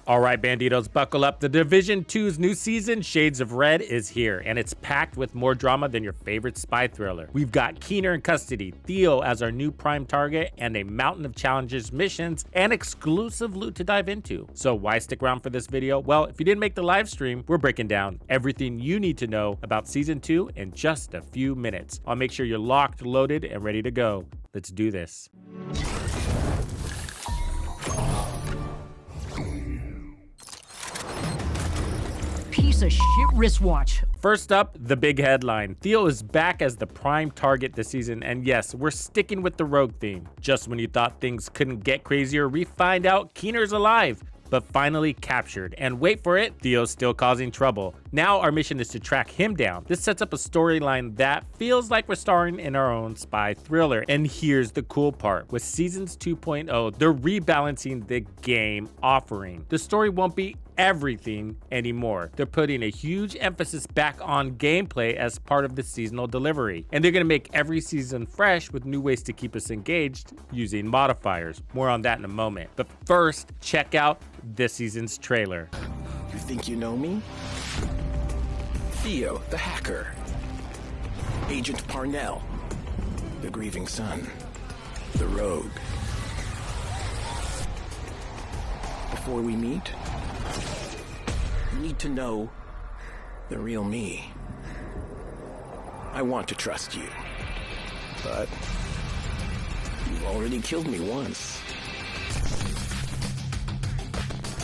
All right, Banditos, buckle up. The Division 2's new season, Shades of Red, is here, and it's packed with more drama than your favorite spy thriller. We've got Keener in custody, Theo as our new prime target, and a mountain of challenges, missions, and exclusive loot to dive into. So why stick around for this video? Well, if you didn't make the live stream, we're breaking down everything you need to know about Season 2 in just a few minutes. I'll make sure you're locked, loaded, and ready to go. Let's do this. Piece of shit wristwatch. First up, the big headline. Theo is back as the prime target this season, and yes, we're sticking with the rogue theme. Just when you thought things couldn't get crazier, we find out Keener's alive, but finally captured. And wait for it, Theo's still causing trouble. Now our mission is to track him down. This sets up a storyline that feels like we're starring in our own spy thriller. And here's the cool part. With Seasons 2.0, they're rebalancing the game offering. The story won't be everything anymore. They're putting a huge emphasis back on gameplay as part of the seasonal delivery. And they're gonna make every season fresh with new ways to keep us engaged using modifiers. More on that in a moment. But first, check out this season's trailer. You think you know me? Theo, the hacker. Agent Parnell, the grieving son. The rogue. Before we meet, you need to know the real me. I want to trust you, but you've already killed me once.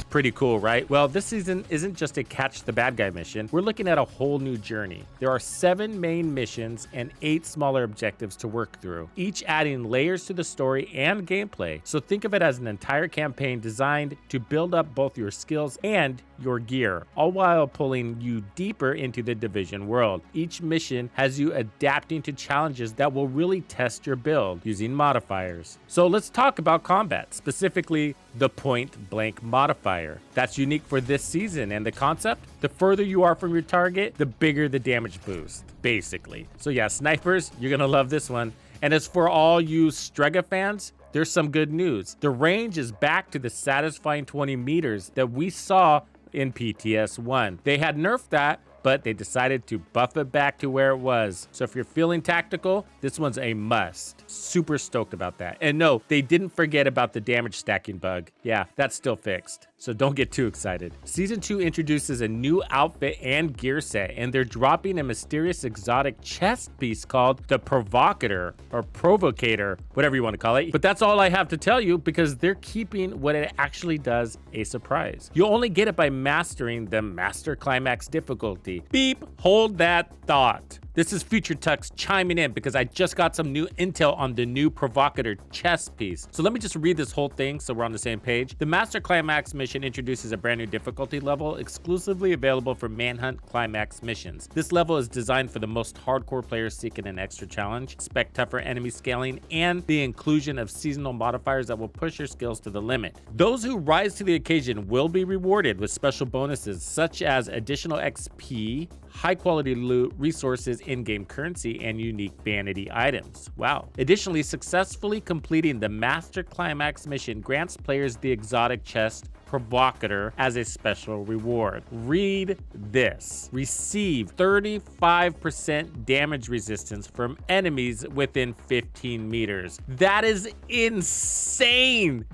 Pretty cool, right? Well, this season isn't just a catch the bad guy mission. We're looking at a whole new journey. There are 7 main missions and 8 smaller objectives to work through, each adding layers to the story and gameplay. So think of it as an entire campaign designed to build up both your skills and your gear, all while pulling you deeper into the Division world. Each mission has you adapting to challenges that will really test your build using modifiers. So let's talk about combat, specifically the point blank modifier. That's unique for this season, and the concept? The further you are from your target, the bigger the damage boost, basically. So yeah, snipers, you're gonna love this one. And as for all you Strega fans, there's some good news. The range is back to the satisfying 20 meters that we saw in PTS1. They had nerfed that, but they decided to buff it back to where it was. So if you're feeling tactical, this one's a must. Super stoked about that. And no, they didn't forget about the damage stacking bug. Yeah, that's still fixed. So don't get too excited. Season 2 introduces a new outfit and gear set, and they're dropping a mysterious exotic chest piece called the Provocator, or Provocator, whatever you want to call it. But that's all I have to tell you, because they're keeping what it actually does a surprise. You'll only get it by mastering the Master Climax difficulty. Beep, hold that thought. This is Future Tux chiming in because I just got some new intel on the new Provocator chest piece. So let me just read this whole thing so we're on the same page. The Master Climax mission introduces a brand new difficulty level exclusively available for Manhunt Climax missions. This level is designed for the most hardcore players seeking an extra challenge, expect tougher enemy scaling, and the inclusion of seasonal modifiers that will push your skills to the limit. Those who rise to the occasion will be rewarded with special bonuses such as additional XP, high quality loot, resources, in-game currency, and unique vanity items. Wow. Additionally, successfully completing the Master Climax mission grants players the exotic chest Provocator as a special reward. Read this. Receive 35% damage resistance from enemies within 15 meters. That is insane.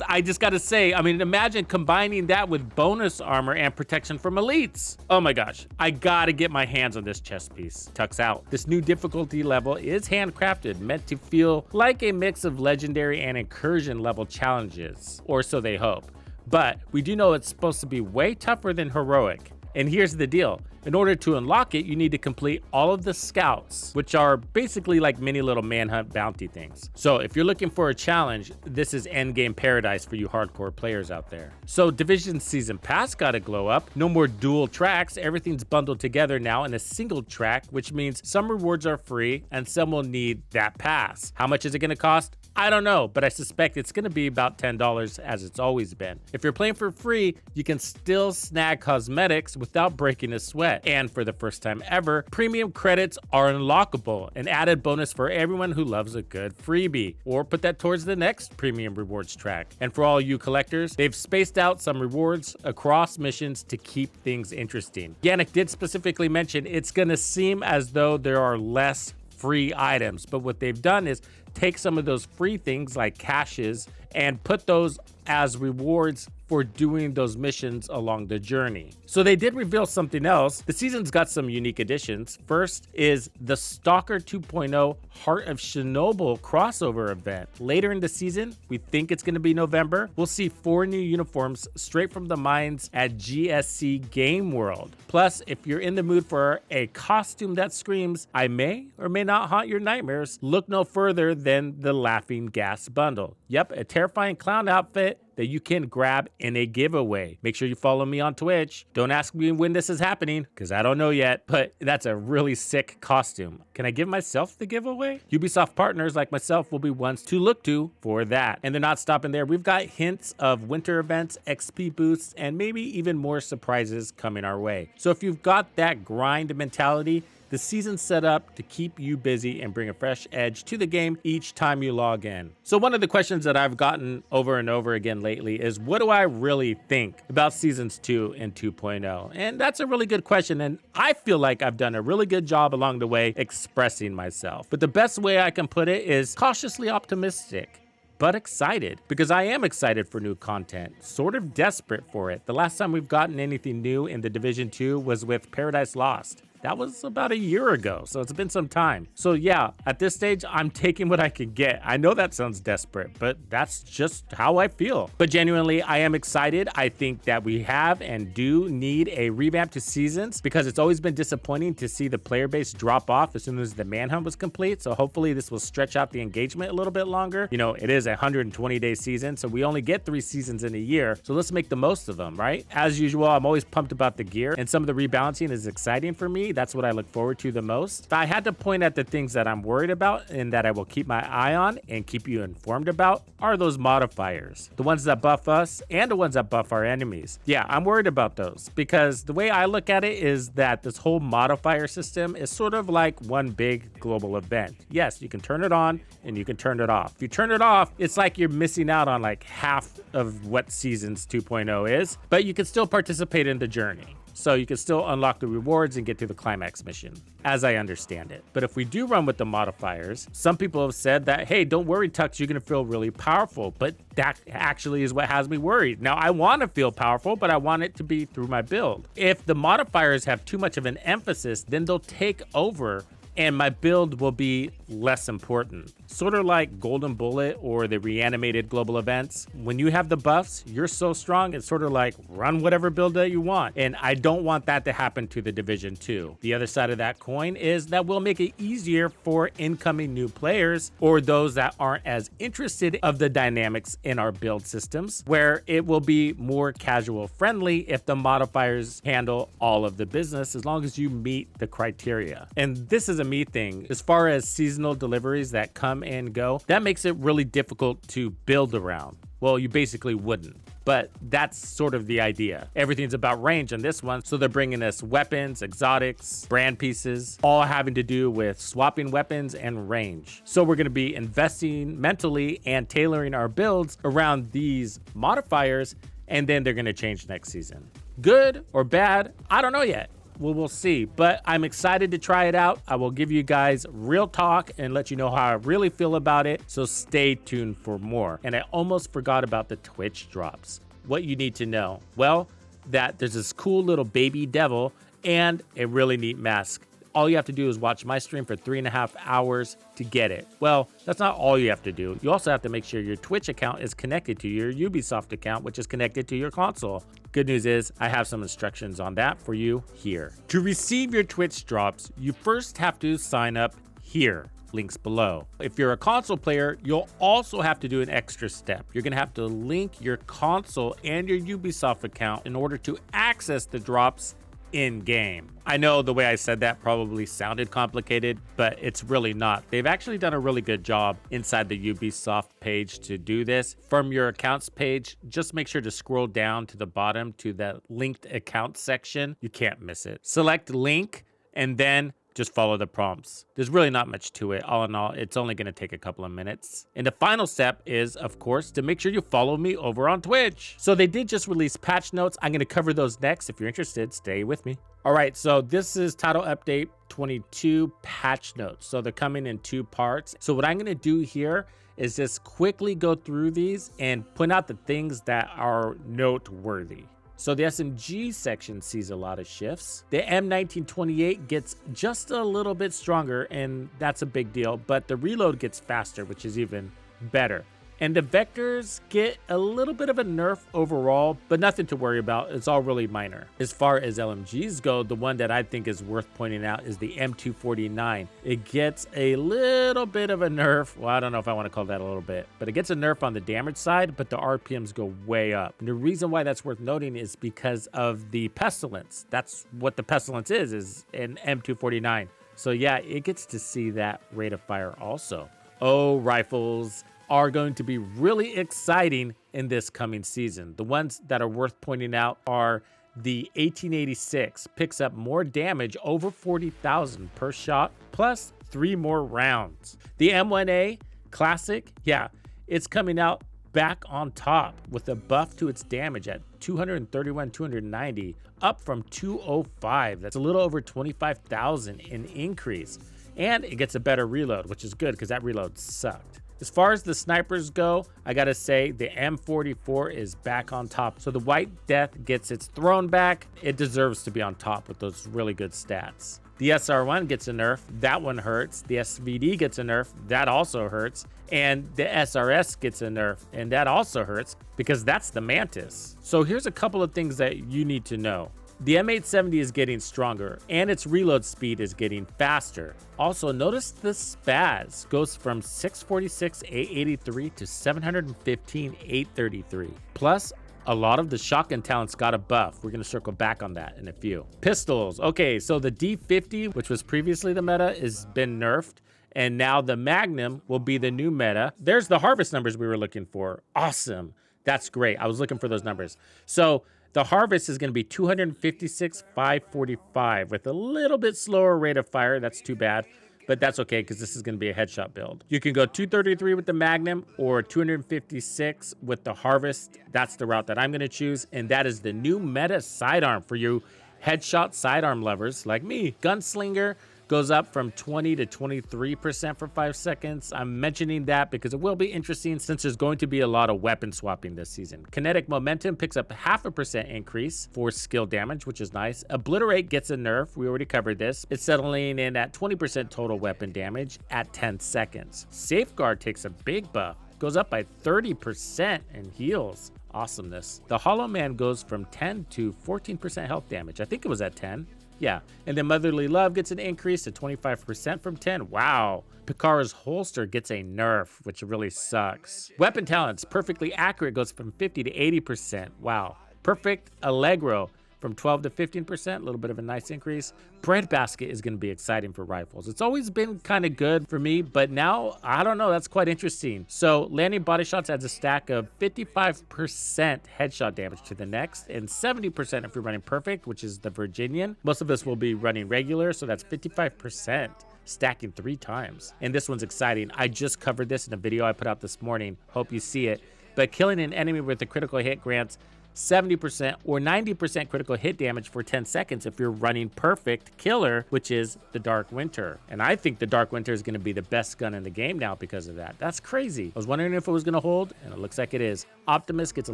I just gotta say, I mean, imagine combining that with bonus armor and protection from elites. Oh my gosh, I gotta get my hands on this chest piece. Tux out. This new difficulty level is handcrafted, meant to feel like a mix of legendary and incursion level challenges, or so they hope. But we do know it's supposed to be way tougher than heroic. And here's the deal. In order to unlock it, you need to complete all of the scouts, which are basically like mini little manhunt bounty things. So if you're looking for a challenge, this is endgame paradise for you hardcore players out there. So Division Season Pass got to glow up. No more dual tracks. Everything's bundled together now in a single track, which means some rewards are free and some will need that pass. How much is it going to cost? I don't know, but I suspect it's going to be about $10 as it's always been. If you're playing for free, you can still snag cosmetics without breaking a sweat. And for the first time ever, premium credits are unlockable, an added bonus for everyone who loves a good freebie. Or put that towards the next premium rewards track. And for all you collectors, they've spaced out some rewards across missions to keep things interesting. Yannick did specifically mention it's going to seem as though there are less free items, but what they've done is take some of those free things like caches and put those as rewards for doing those missions along the journey. So they did reveal something else. The season's got some unique additions. First is the Stalker 2.0 Heart of Chernobyl crossover event. Later in the season, we think it's going to be November, we'll see 4 new uniforms straight from the mines at GSC Game World. Plus, if you're in the mood for a costume that screams, I may or may not haunt your nightmares, look no further than the Laughing Gas bundle. Yep, a terrifying clown outfit that you can grab in a giveaway. Make sure you follow me on Twitch. Don't ask me when this is happening, because I don't know yet, but that's a really sick costume. Can I give myself the giveaway? Ubisoft partners like myself will be ones to look to for that. And they're not stopping there. We've got hints of winter events, XP boosts, and maybe even more surprises coming our way. So if you've got that grind mentality, the season's set up to keep you busy and bring a fresh edge to the game each time you log in. So one of the questions that I've gotten over and over again lately is, what do I really think about seasons 2 and 2.0? And that's a really good question, and I feel like I've done a really good job along the way expressing myself. But the best way I can put it is cautiously optimistic, but excited, because I am excited for new content, sort of desperate for it. The last time we've gotten anything new in the Division 2 was with Paradise Lost. That was about a year ago, so it's been some time. So yeah, at this stage, I'm taking what I can get. I know that sounds desperate, but that's just how I feel. But genuinely, I am excited. I think that we have and do need a revamp to seasons, because it's always been disappointing to see the player base drop off as soon as the manhunt was complete. So hopefully this will stretch out the engagement a little bit longer. You know, it is a 120-day season, so we only get 3 seasons in a year. So let's make the most of them, right? As usual, I'm always pumped about the gear, and some of the rebalancing is exciting for me. That's what I look forward to the most. If I had to point at the things that I'm worried about and that I will keep my eye on and keep you informed about, are those modifiers. The ones that buff us and the ones that buff our enemies. Yeah, I'm worried about those, because the way I look at it is that this whole modifier system is sort of like one big global event. Yes, you can turn it on and you can turn it off. If you turn it off, it's like you're missing out on like half of what Seasons 2.0 is, but you can still participate in the journey. So you can still unlock the rewards and get to the climax mission, as I understand it. But if we do run with the modifiers, some people have said that, hey, don't worry, Tux, you're gonna feel really powerful. But that actually is what has me worried. Now, I wanna feel powerful, but I want it to be through my build. If the modifiers have too much of an emphasis, then they'll take over and my build will be less important. Sort of like Golden Bullet or the reanimated global events. When you have the buffs, you're so strong, it's sort of like run whatever build that you want. And I don't want that to happen to the Division 2. The other side of that coin is that we'll make it easier for incoming new players or those that aren't as interested of the dynamics in our build systems, where it will be more casual friendly if the modifiers handle all of the business, as long as you meet the criteria. And this is a me thing. As far as seasonal deliveries that come and go, that makes it really difficult to build around. Well, you basically wouldn't, but that's sort of the idea. Everything's about range on this one, so they're bringing us weapons, exotics, brand pieces, all having to do with swapping weapons and range. So we're gonna be investing mentally and tailoring our builds around these modifiers, and then they're gonna change next season. Good or bad, I don't know yet. Well, we'll see, but I'm excited to try it out. I will give you guys real talk and let you know how I really feel about it, so stay tuned for more. And I almost forgot about the Twitch drops. What you need to know, well, that there's this cool little baby devil and a really neat mask. All you have to do is watch my stream for 3.5 hours to get it. Well, that's not all you have to do. You also have to make sure your Twitch account is connected to your Ubisoft account, which is connected to your console. Good news is I have some instructions on that for you here. To receive your Twitch drops, you first have to sign up here. Links below. If you're a console player, you'll also have to do an extra step. You're gonna have to link your console and your Ubisoft account in order to access the drops in game. I know the way I said that probably sounded complicated, but it's really not. They've actually done a really good job inside the Ubisoft page to do this. From your accounts page, just make sure to scroll down to the bottom to the linked account section. You can't miss it. Select link and then just follow the prompts. There's really not much to it. All in all, it's only going to take a couple of minutes. And the final step is, of course, to make sure you follow me over on Twitch. So they did just release patch notes. I'm going to cover those next. If you're interested, stay with me. All right, so this is title update 22 patch notes. So they're coming in 2 parts. So what I'm going to do here is just quickly go through these and point out the things that are noteworthy. So the SMG section sees a lot of shifts. The M1928 gets just a little bit stronger, and that's a big deal, but the reload gets faster, which is even better. And the vectors get a little bit of a nerf overall, but nothing to worry about. It's all really minor. As far as LMGs go, the one that I think is worth pointing out is the M249. It gets a little bit of a nerf. Well, I don't know if I want to call that a little bit, but it gets a nerf on the damage side, but the RPMs go way up. And the reason why that's worth noting is because of the Pestilence. That's what the Pestilence is an M249. So yeah, it gets to see that rate of fire also. Oh, rifles are going to be really exciting in this coming season. The ones that are worth pointing out are the 1886, picks up more damage, over 40,000 per shot, plus 3 more rounds. The M1A Classic, yeah, it's coming out back on top with a buff to its damage at 231, 290, up from 205. That's a little over 25,000 in increase. And it gets a better reload, which is good because that reload sucked. As far as the snipers go, I gotta say the M44 is back on top. So the White Death gets its throne back. It deserves to be on top with those really good stats. The SR1 gets a nerf, that one hurts. The SVD gets a nerf, that also hurts. And the SRS gets a nerf, and that also hurts because that's the Mantis. So here's a couple of things that you need to know. The M870 is getting stronger, and its reload speed is getting faster. Also, notice the spaz goes from 646 883 to 715 833. Plus, a lot of the shotgun talents got a buff. We're going to circle back on that in a few. Pistols. Okay, so the D50, which was previously the meta, has been nerfed. And now the Magnum will be the new meta. There's the harvest numbers we were looking for. Awesome. That's great. I was looking for those numbers. So the harvest is going to be 256, 545 with a little bit slower rate of fire. That's too bad, but that's okay because this is going to be a headshot build. You can go 233 with the Magnum or 256 with the harvest. That's the route that I'm going to choose, and that is the new meta sidearm for you headshot sidearm lovers like me. Gunslinger goes up from 20 to 23% for 5 seconds. I'm mentioning that because it will be interesting since there's going to be a lot of weapon swapping this season. Kinetic Momentum picks up 0.5% increase for skill damage, which is nice. Obliterate gets a nerf. We already covered this. It's settling in at 20% total weapon damage at 10 seconds. Safeguard takes a big buff. Goes up by 30% and heals. Awesomeness. The Hollow Man goes from 10 to 14% health damage. I think it was at 10. Yeah, and then Motherly Love gets an increase to 25% from 10. Wow. Picara's Holster gets a nerf, which really sucks. Weapon Talents, Perfectly Accurate goes from 50 to 80%. Wow. Perfect Allegro from 12 to 15%, a little bit of a nice increase. Breadbasket is going to be exciting for rifles. It's always been kind of good for me, but now, I don't know, that's quite interesting. So landing body shots adds a stack of 55% headshot damage to the next, and 70% if you're running perfect, which is the Virginian. Most of us will be running regular, so that's 55%. Stacking 3 times. And this one's exciting. I just covered this in a video I put out this morning. Hope you see it. But killing an enemy with a critical hit grants 70% or 90% critical hit damage for 10 seconds if you're running perfect killer, which is the Dark Winter. And I think the Dark Winter is going to be the best gun in the game now because of that. That's crazy. I was wondering if it was going to hold, and it looks like it is. Optimus gets a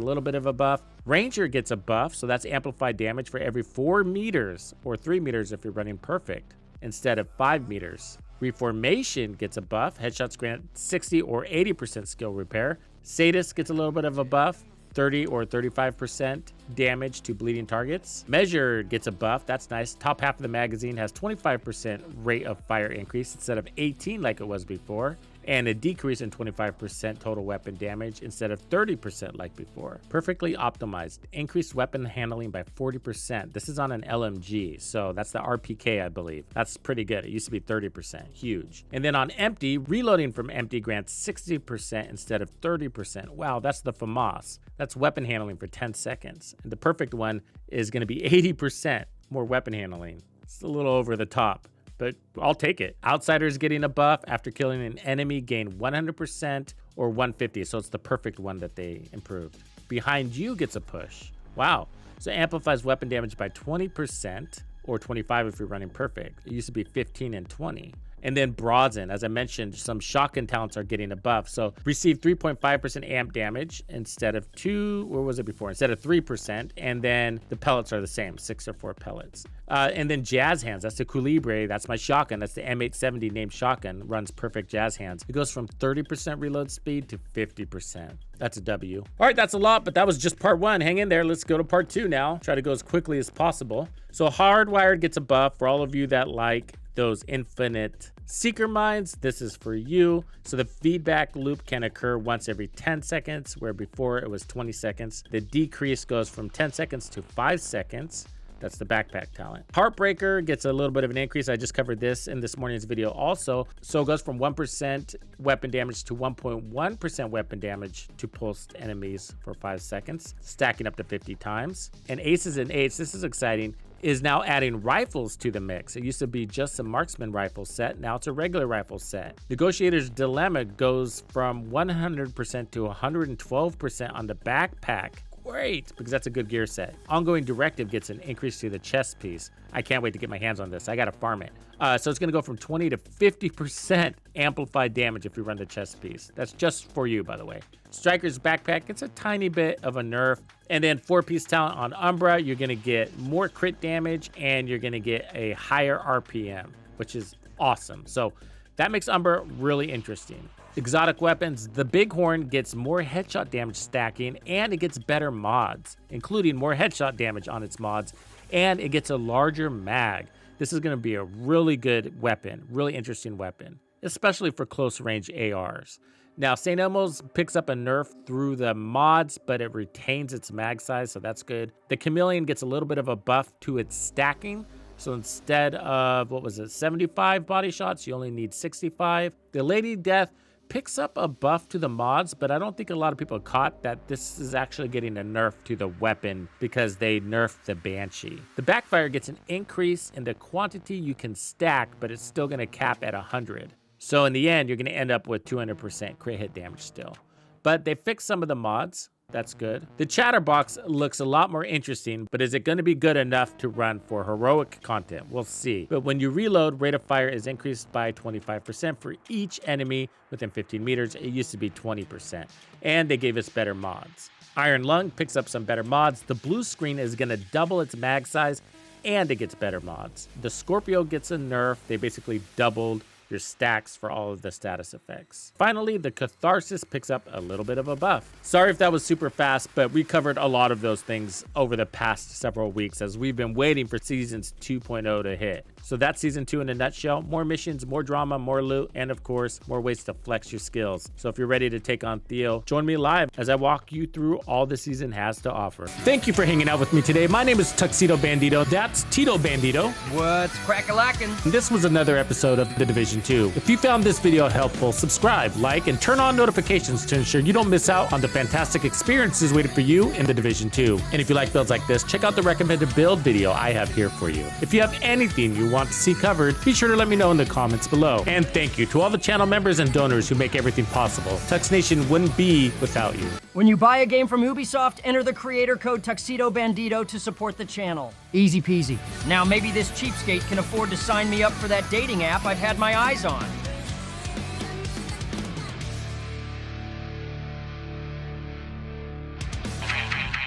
little bit of a buff. Ranger gets a buff, so that's amplified damage for every 4 meters or 3 meters if you're running perfect instead of 5 meters. Reformation gets a buff. Headshots grant 60 or 80% skill repair. Sadist gets a little bit of a buff. 30 or 35% damage to bleeding targets. Measure gets a buff. That's nice. Top half of the magazine has 25% rate of fire increase instead of 18 like it was before. and a decrease in 25% total weapon damage instead of 30% like before. Perfectly optimized. Increased weapon handling by 40%. This is on an LMG, so that's the RPK, I believe. That's pretty good. It used to be 30%. Huge. And then on empty, reloading from empty grants 60% instead of 30%. Wow, that's the FAMAS. That's weapon handling for 10 seconds. And the perfect one is going to be 80% more weapon handling. It's a little over the top, but I'll take it. Outsiders getting a buff after killing an enemy gain 100% or 150. So it's the perfect one that they improved. Behind you gets a push. Wow. So it amplifies weapon damage by 20% or 25 if you're running perfect. It used to be 15 and 20. And then Broaden, as I mentioned, some shotgun talents are getting a buff. So receive 3.5% amp damage instead of 3%. And then the pellets are the same, 6 or 4 pellets. And then Jazz Hands, that's the Culibre, that's my shotgun. That's the M870 named shotgun, runs perfect Jazz Hands. It goes from 30% reload speed to 50%. That's a W. All right, that's a lot, but that was just part 1. Hang in there. Let's go to part 2 now. Try to go as quickly as possible. So Hardwired gets a buff for all of you that like those infinite seeker mines. This is for you. So the feedback loop can occur once every 10 seconds, where before it was 20 seconds. The decrease goes from 10 seconds to 5 seconds. That's the backpack talent. Heartbreaker gets a little bit of an increase. I just covered this in this morning's video also. So it goes from 1% weapon damage to 1.1% weapon damage to pulsed enemies for 5 seconds, stacking up to 50 times. And Aces and Eights, this is exciting, is now adding rifles to the mix. It used to be just a marksman rifle set. Now it's a regular rifle set. Negotiator's Dilemma goes from 100% to 112% on the backpack. Great, because that's a good gear set. Ongoing Directive gets an increase to the chest piece. I can't wait to get my hands on this. I gotta farm it. So it's gonna go from 20 to 50% amplified damage if you run the chest piece. That's just for you, by the way. Striker's Backpack gets a tiny bit of a nerf. And then 4-piece talent on Umbra, you're gonna get more crit damage and you're gonna get a higher RPM, which is awesome. So that makes Umbra really interesting. Exotic weapons, the Bighorn gets more headshot damage stacking and it gets better mods, including more headshot damage on its mods, and it gets a larger mag. This is gonna be a really good weapon, really interesting weapon, especially for close range ARs. Now, St. Elmo's picks up a nerf through the mods, but it retains its mag size, so that's good. The Chameleon gets a little bit of a buff to its stacking. So instead of, 75 body shots, you only need 65. The Lady Death picks up a buff to the mods, but I don't think a lot of people caught that this is actually getting a nerf to the weapon because they nerfed the Banshee. The Backfire gets an increase in the quantity you can stack, but it's still gonna cap at 100. So in the end, you're gonna end up with 200% crit hit damage still. But they fixed some of the mods. That's good. The Chatterbox looks a lot more interesting, but is it going to be good enough to run for heroic content? We'll see. But when you reload, rate of fire is increased by 25% for each enemy within 15 meters. It used to be 20%. And they gave us better mods. Iron Lung picks up some better mods. The blue screen is going to double its mag size, and it gets better mods. The Scorpio gets a nerf. They basically doubled your stacks for all of the status effects. Finally, the Catharsis picks up a little bit of a buff. Sorry if that was super fast, but we covered a lot of those things over the past several weeks as we've been waiting for Seasons 2.0 to hit. So that's Season 2 in a nutshell. More missions, more drama, more loot, and of course, more ways to flex your skills. So if you're ready to take on Theo, join me live as I walk you through all the season has to offer. Thank you for hanging out with me today. My name is Tuxedo Bandido. That's Tito Bandido. What's crack-a-lackin'? And this was another episode of The Division 2. If you found this video helpful, subscribe, like, and turn on notifications to ensure you don't miss out on the fantastic experiences waiting for you in The Division 2. And if you like builds like this, check out the recommended build video I have here for you. If you have anything you want to see covered, be sure to let me know in the comments below. And thank you to all the channel members and donors who make everything possible. Tux Nation wouldn't be without you. When you buy a game from Ubisoft, enter the creator code Tuxedo Bandido to support the channel. Easy peasy. Now maybe this cheapskate can afford to sign me up for that dating app I've had my eyes on.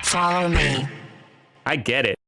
Follow me. I get it.